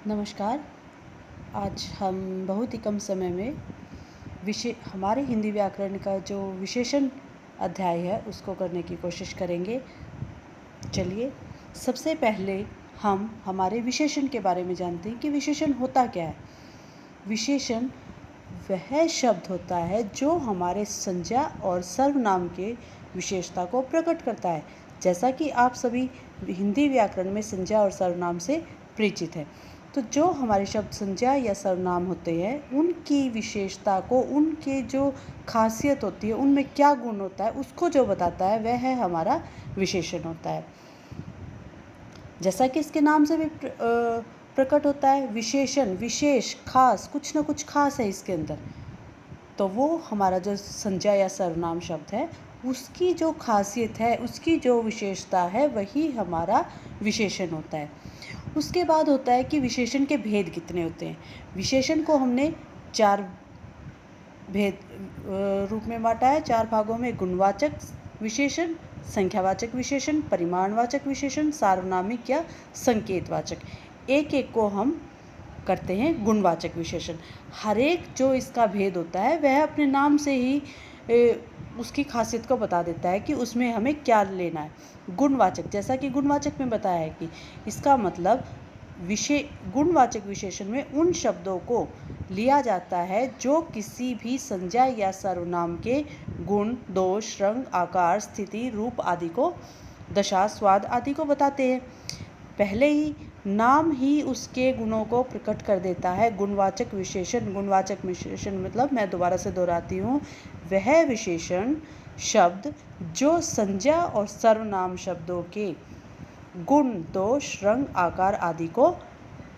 नमस्कार। आज हम बहुत ही कम समय में हमारे हिंदी व्याकरण का जो विशेषण अध्याय है उसको करने की कोशिश करेंगे। चलिए, सबसे पहले हम हमारे विशेषण के बारे में जानते हैं कि विशेषण होता क्या है। विशेषण वह शब्द होता है जो हमारे संज्ञा और सर्वनाम के विशेषता को प्रकट करता है। जैसा कि आप सभी हिंदी व्याकरण में संज्ञा और सर्वनाम से परिचित हैं, तो जो हमारे शब्द संज्ञा या सर्वनाम होते हैं उनकी विशेषता को, उनके जो खासियत होती है, उनमें क्या गुण होता है, उसको जो बताता है वह है हमारा विशेषण होता है। जैसा कि इसके नाम से भी प्रकट होता है, विशेषण, विशेष, खास, कुछ ना कुछ खास है इसके अंदर। तो वो हमारा जो संज्ञा या सर्वनाम शब्द है उसकी जो खासियत है, उसकी जो विशेषता है, वही हमारा विशेषण होता है। उसके बाद होता है कि विशेषण के भेद कितने होते हैं। विशेषण को हमने 4 भेद रूप में बांटा है, 4 भागों में: गुणवाचक विशेषण, संख्यावाचक विशेषण, परिमाणवाचक विशेषण, सार्वनामिक या संकेतवाचक। एक एक को हम करते हैं गुणवाचक विशेषण। हर एक जो इसका भेद होता है वह अपने नाम से ही उसकी खासियत को बता देता है कि उसमें हमें क्या लेना है। गुणवाचक, जैसा कि गुणवाचक में बताया है कि इसका मतलब गुणवाचक विशेषण में उन शब्दों को लिया जाता है जो किसी भी संज्ञा या सर्वनाम के गुण, दोष, रंग, आकार, स्थिति, रूप आदि को, दशा, स्वाद आदि को बताते हैं। पहले ही नाम ही उसके गुणों को प्रकट कर देता है। गुणवाचक विशेषण मतलब, मैं दोबारा से दोहराती हूँ, वह विशेषण शब्द जो संज्ञा और सर्वनाम शब्दों के गुण, दोष, रंग, आकार आदि को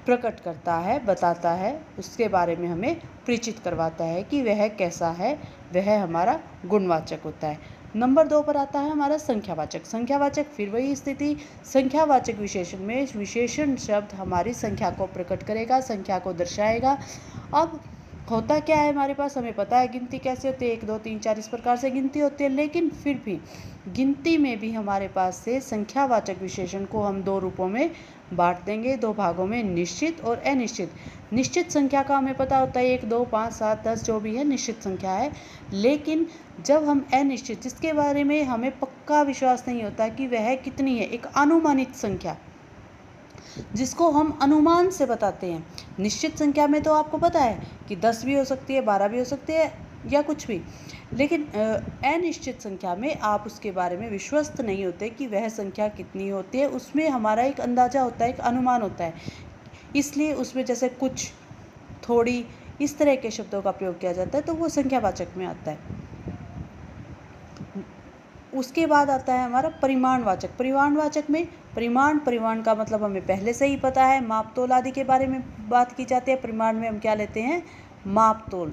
प्रकट करता है, बताता है, उसके बारे में हमें परिचित करवाता है कि वह कैसा है, वह हमारा गुणवाचक होता है। नंबर 2 पर आता है हमारा संख्यावाचक। संख्यावाचक फिर वही स्थिति, संख्यावाचक विशेषण में विशेषण शब्द हमारी संख्या को प्रकट करेगा, संख्या को दर्शाएगा। अब होता क्या है, हमारे पास, हमें पता है गिनती कैसे होती है, 1 2 3 4 इस प्रकार से गिनती होती है, लेकिन फिर भी गिनती में भी हमारे पास से संख्यावाचक विशेषण को हम 2 रूपों में बांट देंगे, 2 भागों में: निश्चित और अनिश्चित। निश्चित संख्या का हमें पता होता है 1 2 5 7 10 जो भी है निश्चित संख्या है, लेकिन जब हम अनिश्चित, जिसके बारे में हमें पक्का विश्वास नहीं होता कि वह कितनी है, एक अनुमानित संख्या जिसको हम अनुमान से बताते हैं। निश्चित संख्या में तो आपको पता है कि 10 भी हो सकती है, 12 भी हो सकती है या कुछ भी, लेकिन अनिश्चित संख्या में आप उसके बारे में विश्वस्त नहीं होते कि वह संख्या कितनी होती है। उसमें हमारा एक अंदाजा होता है, एक अनुमान होता है, इसलिए उसमें जैसे कुछ, थोड़ी, इस तरह के शब्दों का प्रयोग किया जाता है, तो वो संख्यावाचक में आता है। उसके बाद आता है हमारा परिमाणवाचक। परिमाणवाचक में परिमाण का मतलब हमें पहले से ही पता है, माप तोल आदि के बारे में बात की जाती है। परिमाण में हम क्या लेते हैं, माप तोल।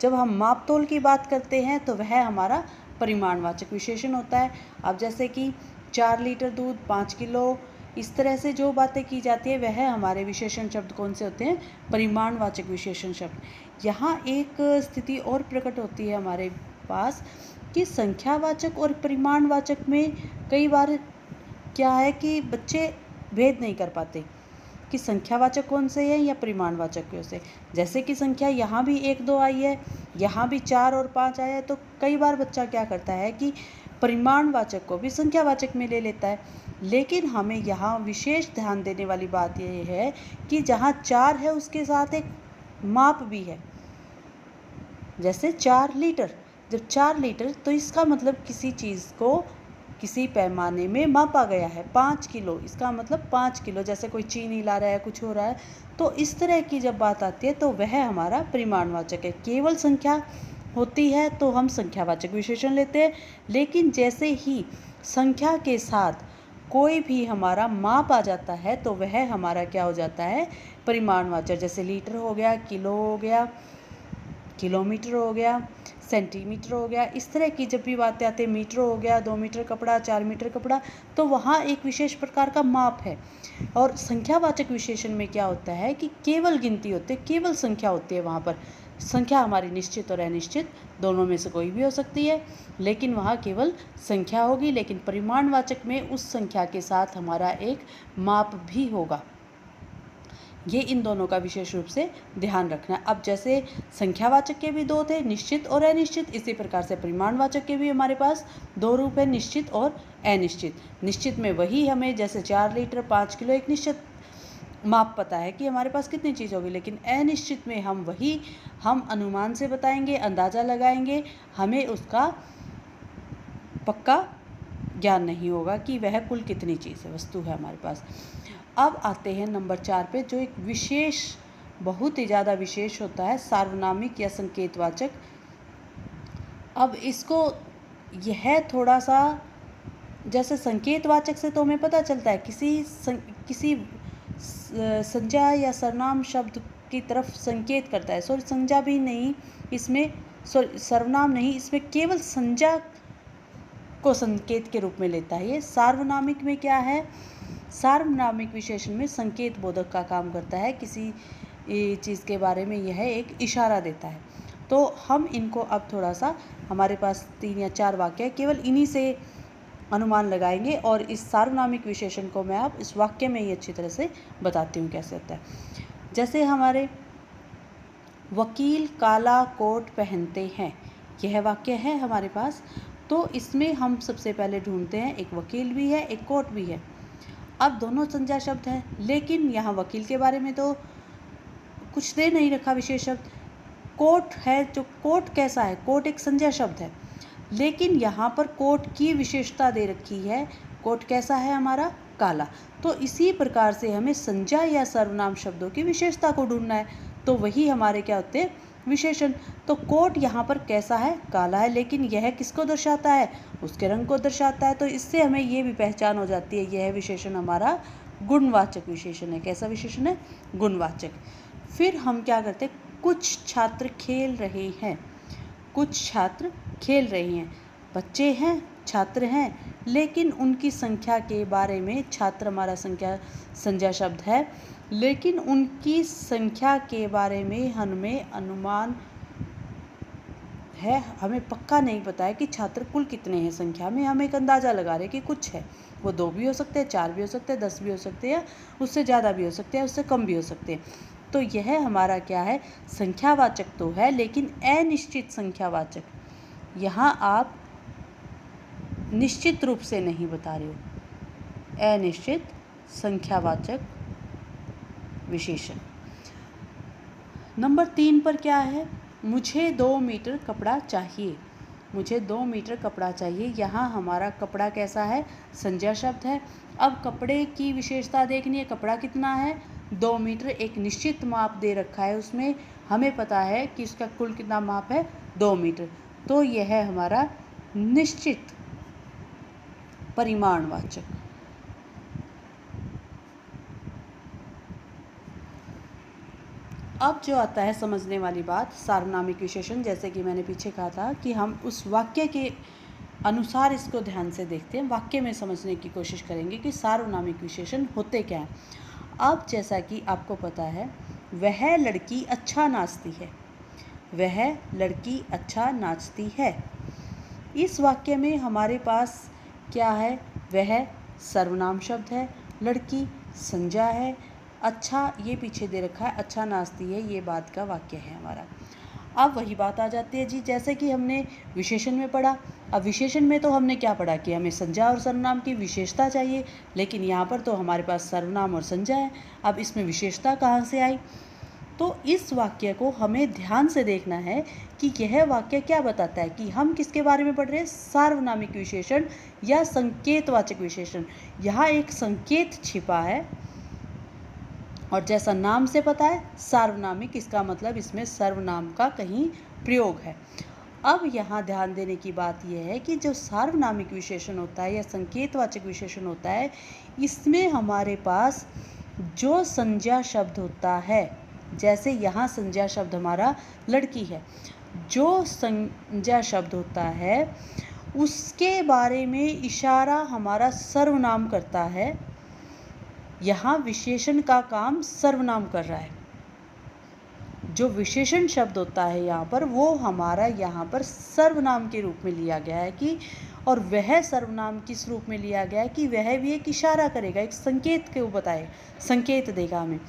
जब हम माप तोल की बात करते हैं तो वह हमारा परिमाणवाचक विशेषण होता है। अब जैसे कि 4 लीटर दूध, 5 किलो, इस तरह से जो बातें की जाती है वह हमारे विशेषण शब्द कौन से होते हैं, परिमाणवाचक विशेषण शब्द। यहाँ एक स्थिति और प्रकट होती है हमारे पास कि संख्यावाचक और परिमाणवाचक में कई बार क्या है कि बच्चे भेद नहीं कर पाते कि संख्यावाचक कौन से है या परिमाणवाचक कौन से। जैसे कि संख्या यहाँ भी 1 2 आई है, यहाँ भी 4 और 5 आया है, तो कई बार बच्चा क्या करता है कि परिमाणवाचक को भी संख्यावाचक में ले लेता है। लेकिन हमें यहाँ विशेष ध्यान देने वाली बात यह है कि जहाँ 4 है उसके साथ एक माप भी है। जैसे 4 लीटर, जब 4 लीटर, तो इसका मतलब किसी चीज़ को किसी पैमाने में मापा गया है। 5 किलो, इसका मतलब 5 किलो, जैसे कोई चीनी ला रहा है, कुछ हो रहा है, तो इस तरह की जब बात आती है तो वह हमारा परिमाणवाचक है। केवल संख्या होती है तो हम संख्यावाचक विशेषण लेते हैं, लेकिन जैसे ही संख्या के साथ कोई भी हमारा माप आ जाता है तो वह हमारा क्या हो जाता है, परिमाणवाचक। जैसे लीटर हो गया, किलो हो गया, किलोमीटर हो गया, सेंटीमीटर हो गया, इस तरह की जब भी बातें आती है, मीटर हो गया, 2 मीटर कपड़ा, 4 मीटर कपड़ा, तो वहाँ एक विशेष प्रकार का माप है। और संख्यावाचक विशेषण में क्या होता है कि केवल गिनती होती है, केवल संख्या होती है। वहाँ पर संख्या हमारी निश्चित और अनिश्चित दोनों में से कोई भी हो सकती है, लेकिन वहाँ केवल संख्या होगी। लेकिन परिमाणवाचक में उस संख्या के साथ हमारा एक माप भी होगा। ये इन दोनों का विशेष रूप से ध्यान रखना है। अब जैसे संख्यावाचक के भी दो थे, निश्चित और अनिश्चित, इसी प्रकार से परिमाणवाचक के भी हमारे पास दो रूप है, निश्चित और अनिश्चित। निश्चित में वही हमें जैसे 4 लीटर 5 किलो एक निश्चित माप पता है कि हमारे पास कितनी चीज़ होगी, लेकिन अनिश्चित में हम अनुमान से बताएंगे, अंदाज़ा लगाएंगे, हमें उसका पक्का ज्ञान नहीं होगा कि वह कुल कितनी चीज़ है, वस्तु है हमारे पास। अब आते हैं नंबर 4 पे, जो एक विशेष, बहुत ही ज़्यादा विशेष होता है, सार्वनामिक या संकेतवाचक। अब इसको यह थोड़ा सा, जैसे संकेतवाचक से तो हमें पता चलता है किसी संज्ञा या सर्वनाम शब्द की तरफ संकेत करता है। सॉरी, संज्ञा भी नहीं इसमें, सर्वनाम नहीं, इसमें केवल संज्ञा को संकेत के रूप में लेता है। ये सार्वनामिक में क्या है, सार्वनामिक विशेषण में संकेत बोधक का काम करता है, किसी चीज़ के बारे में यह एक इशारा देता है। तो हम इनको अब थोड़ा सा, हमारे पास 3 या 4 वाक्य है, केवल इन्हीं से अनुमान लगाएंगे, और इस सार्वनामिक विशेषण को मैं अब इस वाक्य में ही अच्छी तरह से बताती हूँ कैसे होता है। जैसे हमारे वकील काला कोट पहनते हैं, यह वाक्य है हमारे पास। तो इसमें हम सबसे पहले ढूंढते हैं, एक वकील भी है, एक कोट भी है। अब दोनों संज्ञा शब्द हैं, लेकिन यहाँ वकील के बारे में तो कुछ दे नहीं रखा विशेष शब्द। कोट है, जो कोट कैसा है, कोट एक संज्ञा शब्द है, लेकिन यहाँ पर कोट की विशेषता दे रखी है। कोट कैसा है हमारा, काला। तो इसी प्रकार से हमें संज्ञा या सर्वनाम शब्दों की विशेषता को ढूंढना है, तो वही हमारे क्या होते हैं, विशेषण। तो कोट यहाँ पर कैसा है, काला है, लेकिन यह किसको दर्शाता है, उसके रंग को दर्शाता है। तो इससे हमें ये भी पहचान हो जाती है, यह विशेषण हमारा गुणवाचक विशेषण है। कैसा विशेषण है, गुणवाचक। फिर हम क्या करते हैं, कुछ छात्र खेल रहे हैं, कुछ छात्र खेल रहे हैं, बच्चे हैं, छात्र हैं, लेकिन उनकी संख्या के बारे में, छात्र हमारा संज्ञा शब्द है, लेकिन उनकी संख्या के बारे में हमें अनुमान है, हमें पक्का नहीं पता है कि छात्र कुल कितने हैं संख्या में। हम एक अंदाज़ा लगा रहे हैं कि कुछ है, वो 2 भी हो सकते हैं, 4 भी हो सकते हैं, 10 भी हो सकते हैं, उससे ज़्यादा भी हो सकते हैं, उससे कम भी हो सकते हैं। तो यह हमारा क्या है, संख्यावाचक तो है, लेकिन अनिश्चित संख्यावाचक। यहाँ आप निश्चित रूप से नहीं बता रहे हो, अनिश्चित संख्यावाचक विशेषण। नंबर 3 पर क्या है, मुझे 2 मीटर कपड़ा चाहिए, मुझे 2 मीटर कपड़ा चाहिए। यहाँ हमारा कपड़ा कैसा है, संज्ञा शब्द है। अब कपड़े की विशेषता देखनी है, कपड़ा कितना है, 2 मीटर, एक निश्चित माप दे रखा है उसमें, हमें पता है कि इसका कुल कितना माप है, 2 मीटर। तो यह है हमारा निश्चित परिमाणवाचक। अब जो आता है समझने वाली बात, सार्वनामिक विशेषण, जैसे कि मैंने पीछे कहा था कि हम उस वाक्य के अनुसार इसको ध्यान से देखते हैं, वाक्य में समझने की कोशिश करेंगे कि सार्वनामिक विशेषण होते क्या हैं। अब जैसा कि आपको पता है, वह लड़की अच्छा नाचती है, वह लड़की अच्छा नाचती है। इस वाक्य में हमारे पास क्या है, वह सर्वनाम शब्द है, लड़की संज्ञा है, अच्छा ये पीछे दे रखा है, अच्छा नाचती है, ये बात का वाक्य है हमारा। अब वही बात आ जाती है जी, जैसे कि हमने विशेषण में पढ़ा। अब विशेषण में तो हमने क्या पढ़ा कि हमें संज्ञा और सर्वनाम की विशेषता चाहिए, लेकिन यहाँ पर तो हमारे पास सर्वनाम और संज्ञा है। अब इसमें विशेषता कहाँ से आई, तो इस वाक्य को हमें ध्यान से देखना है कि यह वाक्य क्या बताता है, कि हम किसके बारे में पढ़ रहे हैं, सार्वनामिक विशेषण या संकेतवाचक विशेषण। यहाँ एक संकेत छिपा है, और जैसा नाम से पता है सार्वनामिक, इसका मतलब इसमें सर्वनाम का कहीं प्रयोग है। अब यहाँ ध्यान देने की बात यह है कि जो सार्वनामिक विशेषण होता है या संकेतवाचक विशेषण होता है, इसमें हमारे पास जो संज्ञा शब्द होता है, जैसे यहाँ संज्ञा शब्द हमारा लड़की है, जो संज्ञा शब्द होता है उसके बारे में इशारा हमारा सर्वनाम करता है। यहाँ विशेषण का काम सर्वनाम कर रहा है। जो विशेषण शब्द होता है यहाँ पर, वो हमारा यहाँ पर सर्वनाम के रूप में लिया गया है कि, और वह सर्वनाम किस रूप में लिया गया है कि वह भी एक इशारा करेगा, एक संकेत को बताए, संकेत देगा हमें।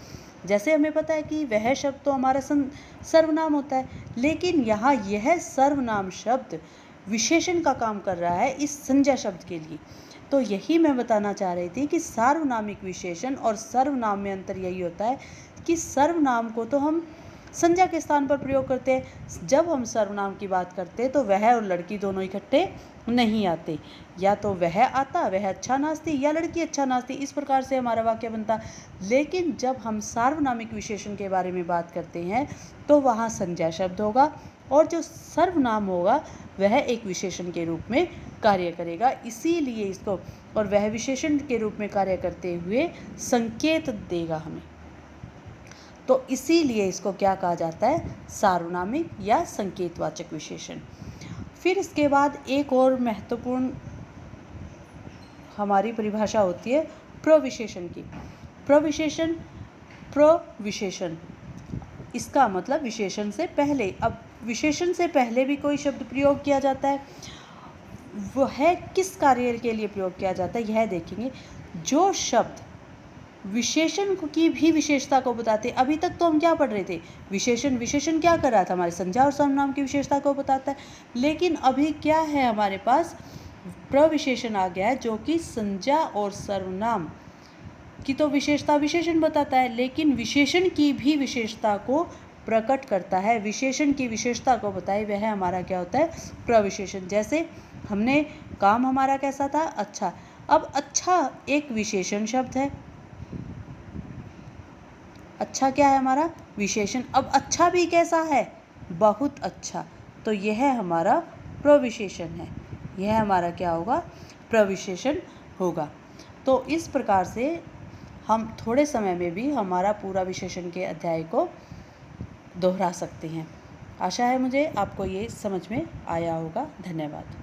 जैसे हमें पता है कि वह शब्द तो हमारा सर्वनाम होता है, लेकिन यहाँ यह सर्वनाम शब्द विशेषण का काम कर रहा है इस संज्ञा शब्द के लिए। तो यही मैं बताना चाह रही थी कि सार्वनामिक विशेषण और सर्वनाम में अंतर यही होता है कि सर्वनाम को तो हम संज्ञा के स्थान पर प्रयोग करते हैं। जब हम सर्वनाम की बात करते हैं तो वह और लड़की दोनों इकट्ठे नहीं आते, या तो वह आता, वह अच्छा नाचती, या लड़की अच्छा नाचती, इस प्रकार से हमारा वाक्य बनता। लेकिन जब हम सार्वनामिक विशेषण के बारे में बात करते हैं तो वहाँ संज्ञा शब्द होगा और जो सर्वनाम होगा वह एक विशेषण के रूप में कार्य करेगा। इसीलिए इसको, और वह विशेषण के रूप में कार्य करते हुए संकेत देगा हमें, तो इसीलिए इसको क्या कहा जाता है, सार्वनामिक या संकेतवाचक विशेषण। फिर इसके बाद एक और महत्वपूर्ण हमारी परिभाषा होती है प्रविशेषण की। प्रविशेषण, प्रविशेषण इसका मतलब विशेषण से पहले। अब विशेषण से पहले भी कोई शब्द प्रयोग किया जाता है, वह किस कार्य के लिए प्रयोग किया जाता है यह देखेंगे। जो शब्द विशेषण की भी विशेषता को बताते, अभी तक तो हम क्या पढ़ रहे थे, विशेषण क्या कर रहा था, हमारे संज्ञा और सर्वनाम की विशेषता को बताता है। लेकिन अभी क्या है, हमारे पास प्रविशेषण आ गया है जो कि संज्ञा और सर्वनाम की तो विशेषता विशेषण बताता है, लेकिन विशेषण की भी विशेषता को प्रकट करता है, विशेषण की विशेषता को बताए, वह हमारा क्या होता है, प्रविशेषण। जैसे हमने काम हमारा कैसा था, अच्छा। अब अच्छा एक विशेषण शब्द है, अच्छा क्या है हमारा, विशेषण। अब अच्छा भी कैसा है, बहुत अच्छा, तो यह हमारा प्रविशेषण है, यह हमारा क्या होगा, प्रविशेषण होगा। तो इस प्रकार से हम थोड़े समय में भी हमारा पूरा विशेषण के अध्याय को दोहरा सकते हैं। आशा है मुझे आपको ये समझ में आया होगा। धन्यवाद।